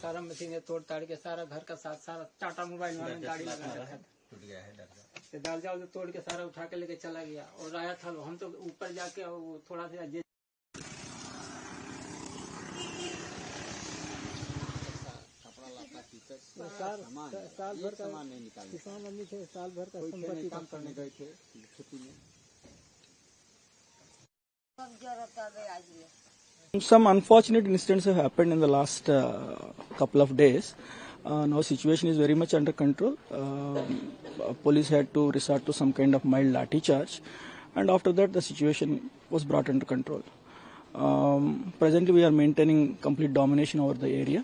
सारा मशीन तोड़ ताड़ के सारा घर का साथ सारा टाटा मोबाइल वाले गाड़ी लगा रखा था, टूट गया है दरजा तोड़ के सारा उठा के लेके चला गया। और आया था हम तो ऊपर जाके थोड़ा सा साल भर का सामान नहीं निकाले, किसान आदमी थे, साल भर का संपत्ति काम करने गए थे छुट्टी में। Some unfortunate incidents have happened in the last couple of days. Now situation is very much under control. Police had to resort to some kind of mild lathi charge, and after that the situation was brought under control. Presently we are maintaining complete domination over the area.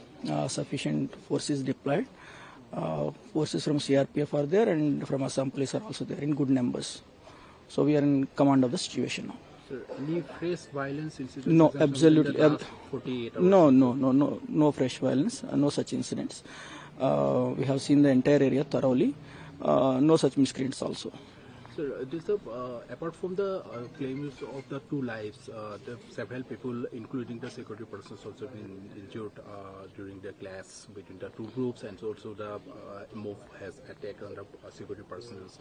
Sufficient forces deployed. Forces from CRPF are there and from Assam police are also there in good numbers. So we are in command of the situation now. Sir, any fresh violence incidents? No, absolutely. 48 hours? No fresh violence, no such incidents. We have seen the entire area thoroughly. No such miscreants also. Sir, apart from the claims of the two lives, several people, including the security persons, also been injured during the clash between the two groups, and also the MOV has attacked on the security persons.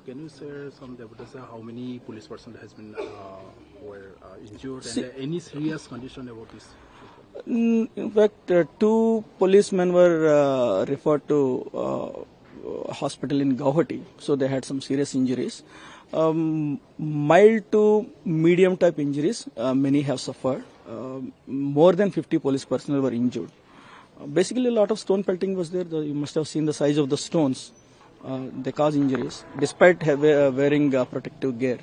Can you share some evidence how many police personnel has been were injured, and any serious condition about this? In fact, two policemen were referred to hospital in Guwahati, so they had some serious injuries. Mild to medium type injuries, many have suffered. More than 50 police personnel were injured. Basically, a lot of stone pelting was there. You must have seen the size of the stones. They cause injuries despite wearing protective gear.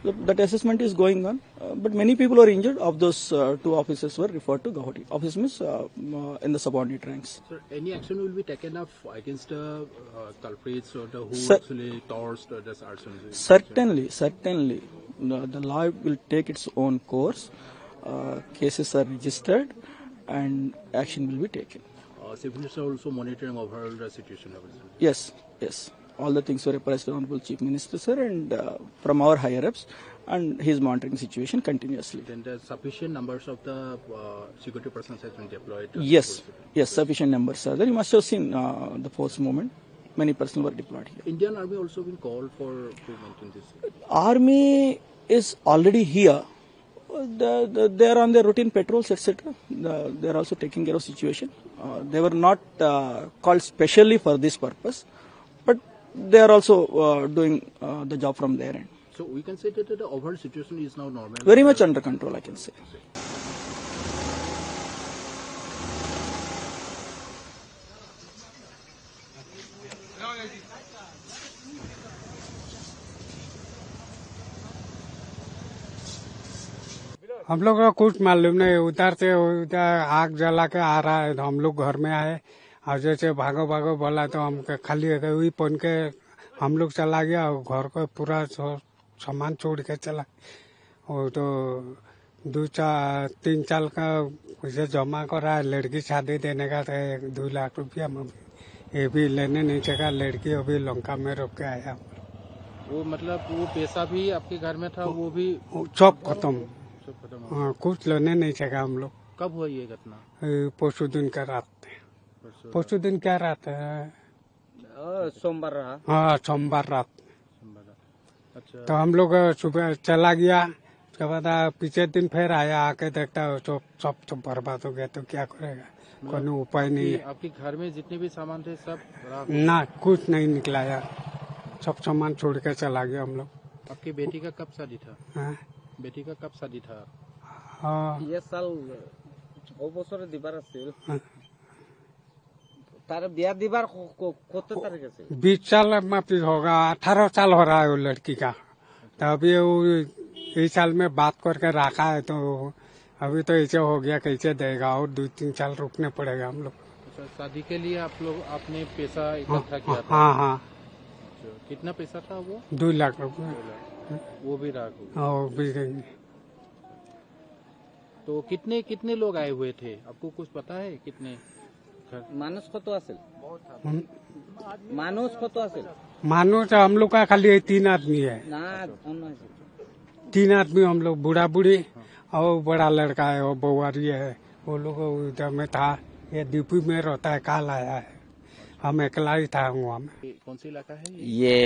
That assessment is going on, but many people are injured. Of those, two officers were referred to Guwahati. Officers means in the subordinate ranks. Sir, any action will be taken up against the culprits or the who actually torched this arson? Certainly. The law will take its own course. Cases are registered and action will be taken. Chief Minister also monitoring overall the situation. Yes. All the things were apprised to Honorable Chief Minister, sir, and from our higher-ups, and he is monitoring the situation continuously. Then the sufficient numbers of the security persons has been deployed? Yes, sufficient numbers are there. You must have seen the force movement. Many personnel were deployed here. Indian Army also been called for to maintain this? Army is already here. They are on their routine patrols, etc. They are also taking care of situation. They were not called specially for this purpose, but they are also doing the job from their end. So we can say that the overall situation is now normal? Very much under control, I can say. हम लोग को कुछ मालूम नहीं, उधर से उधर आग जला के आ रहा है, हम लोग घर में आए और जैसे भागो बोला तो हम खाली वही पहन के हम लोग चला गया और घर को पूरा सामान छोड़ के चला। और तो 2-3 साल का पैसे जमा करा है, लड़की शादी देने का था 2 लाख रुपया, ये भी लेने नहीं सका। लड़की अभी लंका में रोक के आया। वो मतलब वो पैसा भी आपके घर में था, वो भी सब खत्म। हाँ, कुछ लेने नहीं सका हम लोग। कब हुआ ये घटना? परसों दिन का रात। परसों दिन क्या रात है? सोमवार रहा। हाँ, सोमवार रात। अच्छा। तो हम लोग सुबह चला गया, उसके बाद पीछे दिन फिर आया, आके देखता सब बर्बाद हो गया। तो क्या करेगा, कोई उपाय नहीं है। आपके घर में जितने भी सामान थे सब ना, कुछ नहीं निकला यार, सब सामान छोड़ के चला गया हम लोग। आपकी बेटी का कब शादी था? हाँ? बेटी का कब शादी था? हाँ, ये साल 6 বছর দিবার আছিল। तार बिया दीवार कोते तरीके से 20 साल में होगा, 18 साल हो रहा है वो लड़की का। तो अभी वो इस साल में बात करके रखा है, तो अभी तो ऐसे हो गया, कैसे देगा, और 2-3 साल रुकने पड़ेगा हम लोग। अच्छा, शादी के लिए आप लोग आपने पैसा इकट्ठा किया था? हाँ। कितना पैसा था वो? 2 लाख रुपये। वो भी राख? वो भी देंगे। तो कितने लोग आए हुए थे, आपको कुछ पता है कितने? मानुष को तो असल मानुष हम लोग का खाली 3 आदमी है। 3 आदमी हम लोग, बूढ़ा बूढ़ी और बड़ा लड़का है, वो बउआरी है, वो लोग उधर में था। ये डीपी में रहता है, काल आया है। हम अकेला ही था वहाँ में। कौन सी इलाका है ये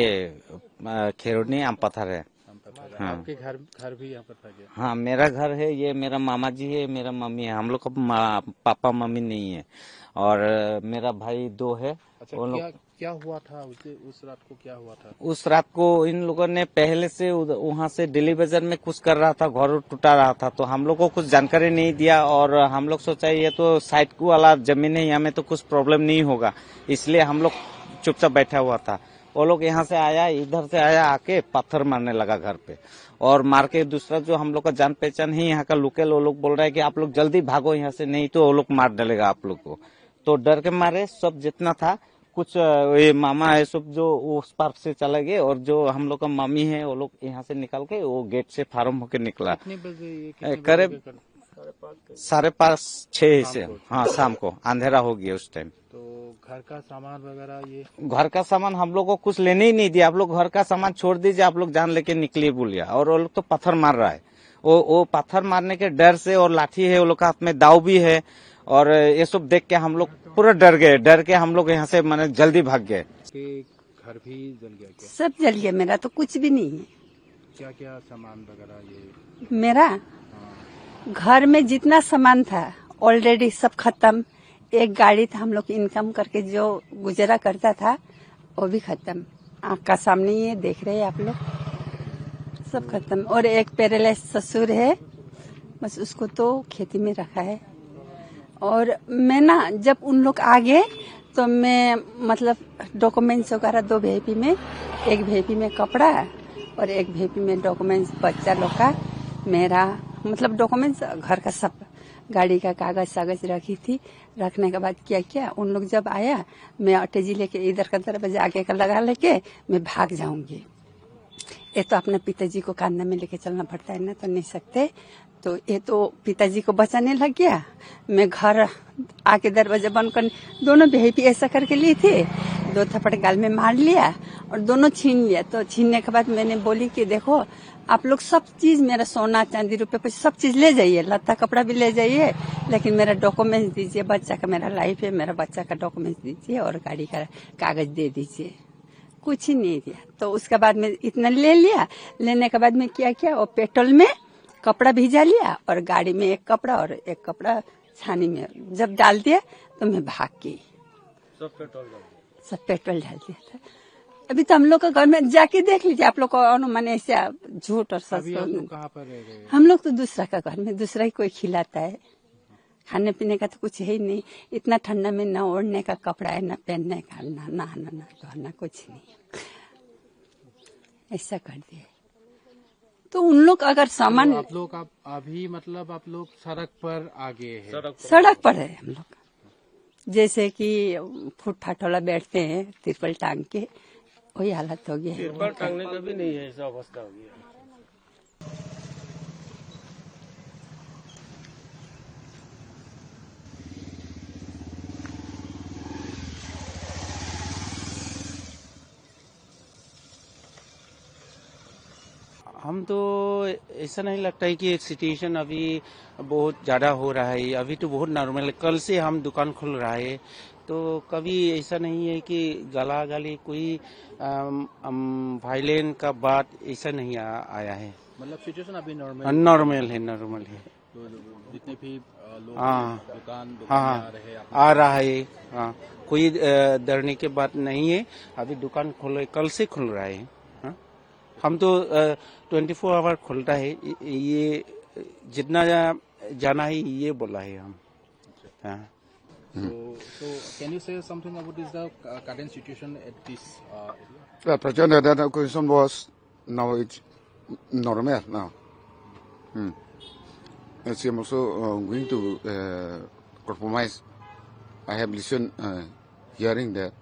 खेरोनी आम पत्थर है। हाँ। आपके घर भी यहाँ पर था क्या? हाँ, मेरा घर है, ये मेरा मामा जी है, मेरा मम्मी है। हम लोग का पापा मम्मी नहीं है और मेरा भाई 2 है। अच्छा, क्या हुआ था उस रात को? क्या हुआ था उस रात को? इन लोगों ने पहले से वहाँ से दिल्ली बाजार में कुछ कर रहा था, घर टूटा रहा था, तो हम लोग को कुछ जानकारी नहीं दिया और हम लोग सोचा ये तो साइड को वाला जमीन है, हमें तो कुछ प्रॉब्लम नहीं होगा, इसलिए हम लोग चुपचाप बैठा हुआ था। वो लोग यहाँ से आया, इधर से आया, आके पत्थर मारने लगा घर पे और मार के दूसरा जो हम लोग का जान पहचान है यहाँ का लोकल, वो लोग बोल रहा है कि आप लोग जल्दी भागो यहाँ से, नहीं तो वो लोग मार डालेगा आप लोग को। तो डर के मारे सब जितना था, कुछ ये मामा है सब जो उस पार से चले गए और जो हम लोग का मम्मी है वो लोग यहाँ से निकल के वो गेट से फार्म होके निकला। करीब 5:30-6 से। हाँ, शाम को अंधेरा हो गया उस टाइम। तो घर का सामान वगैरह, ये घर का सामान हम लोग को कुछ लेने ही नहीं दिया। आप लोग घर का सामान छोड़ दीजिए, आप लोग जान लेके निकलिए बोलिए। और वो लोग तो पत्थर मार रहा है, वो पत्थर मारने के डर से, और लाठी है वो लोग का हाथ में, दाव भी है, और ये सब देख के हम लोग पूरा डर के हम लोग यहाँ से मैंने जल्दी भाग गए। घर भी जल गया क्या? सब जल गया, मेरा तो कुछ भी नहीं है। क्या क्या सामान वगैरह ये? मेरा घर में जितना सामान था ऑलरेडी सब खत्म। एक गाड़ी था, हम लोग इनकम करके जो गुजरा करता था, वो भी खत्म। आँख का सामने ये देख रहे हैं आप लोग, सब खत्म। और एक पैरालाइज ससुर है, बस उसको तो खेती में रखा है। और मैं ना जब उन लोग आ गए तो मैं मतलब डॉक्यूमेंट्स वगैरह 2 भेपी में, एक भेपी में कपड़ा और एक भेपी में डॉक्यूमेंट्स बच्चा लोग का, मेरा मतलब डॉक्यूमेंट्स घर का सब, गाड़ी का कागज रखी थी। रखने के बाद क्या किया, उन लोग जब आया, मैं अटैची लेके इधर का दरवाजा आगे का लगा लेके मैं भाग जाऊंगी। ये तो अपने पिताजी को कांधे में लेके चलना पड़ता है ना, तो नहीं सकते। तो ये तो पिताजी को बचाने लग गया। मैं घर आके दरवाजा बंद कर, दोनों भेपी ऐसा करके ली थी, 2 थप्पड़ गाल में मार लिया और दोनों छीन लिया। तो छीनने के बाद मैंने बोली कि देखो आप लोग सब चीज, मेरा सोना चांदी रुपए कुछ सब चीज ले जाइए, लत्ता कपड़ा भी ले जाइए, लेकिन मेरा डॉक्यूमेंट्स दीजिए, बच्चा का मेरा लाइफ है, मेरा बच्चा का डॉक्यूमेंट्स दीजिए और गाड़ी का कागज दे दीजिए। कुछ ही नहीं दिया। तो उसके बाद में इतना ले लिया। लेने के बाद में क्या किया, वो पेट्रोल में कपड़ा भिजा लिया और गाड़ी में एक कपड़ा और एक कपड़ा छानी में जब डाल दिया तो मैं भाग गई। सब पेट्रोल डाल दिया था। अभी तो हम लोग का घर में जाके देख लीजिए आप लोग को अनुमान, ऐसे झूठ और सच। कहाँ पर रह गए? हम लोग तो दूसरा का घर में, दूसरा ही कोई खिलाता है। खाने पीने का तो कुछ है ही नहीं। इतना ठंडा में न ओढ़ने का कपड़ा है, न पहनने का, न नहाना न धोना, कुछ नहीं। ऐसा कर दिया। तो उन लोग अगर सामान, आप लोग अभी मतलब आप लोग सड़क पर आ गए हैं? सड़क पर है हम लोग। जैसे कि फुटपाथ वाला बैठते हैं तिरपल टांग के, वही हालत हो गई है। तिरपल टांगने का भी नहीं है, ऐसा अवस्था हो गया। हम तो ऐसा नहीं लगता है कि सिचुएशन अभी बहुत ज़्यादा हो रहा है। अभी तो बहुत नॉर्मल है। कल से हम दुकान खोल रहा है, तो कभी ऐसा नहीं है कि गला गली कोई वायलेंस का बात ऐसा नहीं आया है। मतलब सिचुएशन अभी नॉर्मल है। तो जितने भी लोग दुकान आ रहा है, हाँ, कोई डरने की बात नहीं है। अभी दुकान कल से खुल रहा है। हम तो 24 आवर खुलता है, ये जितना जाना है ये बोला है हम। So can you say something about this current situation at this area? The present question was now it's normal now. As I'm also going to compromise. I have listened, hearing that.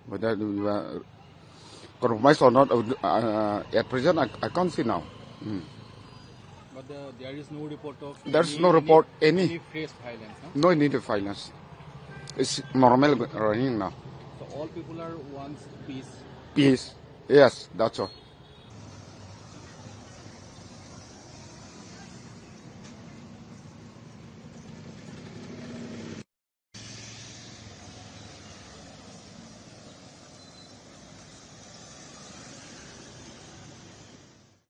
Whether we are compromise or not, at present I can't see now. But there is no report of. There's no report any face violence. No need of violence. It's normal running now. So all people are wants peace. Peace. Yes, that's all.